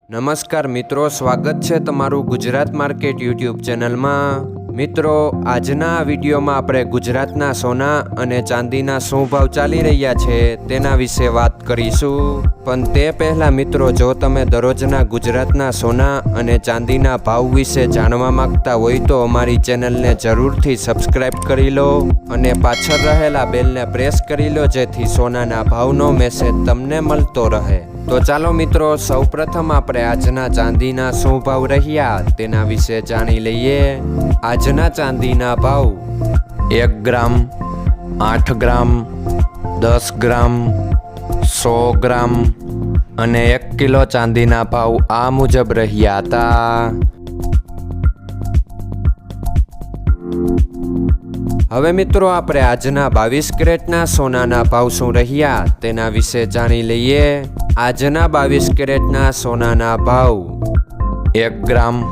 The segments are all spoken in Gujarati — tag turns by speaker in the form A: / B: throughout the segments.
A: નમસ્કાર મિત્રો, સ્વાગત છે તમારું ગુજરાત માર્કેટ યુટ્યુબ ચેનલમાં। મિત્રો, આજના આ વિડીયોમાં આપણે ગુજરાતના સોના અને ચાંદીના શું ભાવ ચાલી રહ્યા છે તેના વિશે વાત કરીશું। પણ તે પહેલાં મિત્રો, જો તમે દરરોજના ગુજરાતના સોના અને ચાંદીના ભાવ વિશે જાણવા માંગતા હોય તો અમારી ચેનલને જરૂરથી સબસ્ક્રાઈબ કરી લો અને પાછળ રહેલા બેલને પ્રેસ કરી લો, જેથી સોનાના ભાવનો મેસેજ તમને મળતો રહે। તો ચાલો મિત્રો, સૌપ્રથમ આપણે આજના ચાંદીના શું ભાવ રહ્યા તેના વિશે જાણી લઈએ। આજના ચાંદીના ભાવ 1 ગ્રામ, 8 ગ્રામ, 10 ગ્રામ, 100 ગ્રામ અને 1 કિલો ચાંદીના ભાવ આ મુજબ રહ્યા હતા। હવે મિત્રો, આપણે આજના 22 કેરેટના સોનાના ભાવ શું રહ્યા તેના વિશે જાણી લઈએ। આજના 22 કેરેટના સોનાના ભાવ 1 ગ્રામ,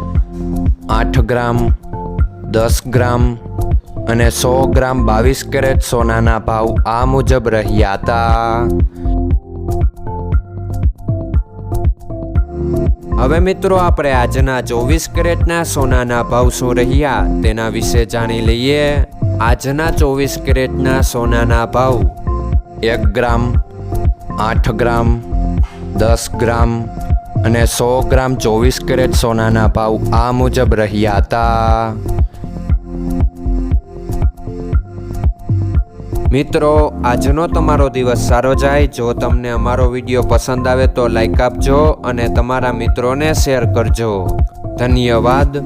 A: 8 ગ્રામ, 10 ગ્રામ અને 100 ગ્રામ 22 કેરેટ સોનાના ભાવ આ મુજબ રહ્યા હતા। હવે મિત્રો, આપણે આજના 24 કેરેટના સોનાના ભાવ શું રહ્યા તેના વિશે જાણી લઈએ। આજના 24 કેરેટના સોનાના ભાવ 1 ગ્રામ, 8 ગ્રામ, 10 ગ્રામ અને 100 ગ્રામ 24 કેરેટ સોનાના ભાવ આ મુજબ રહ્યા હતા। મિત્રો, આજનો તમારો દિવસ સારો જાય। જો તમને અમારો વિડીયો પસંદ આવે તો લાઈક આપજો અને તમારા મિત્રોને શેર કરજો। ધન્યવાદ।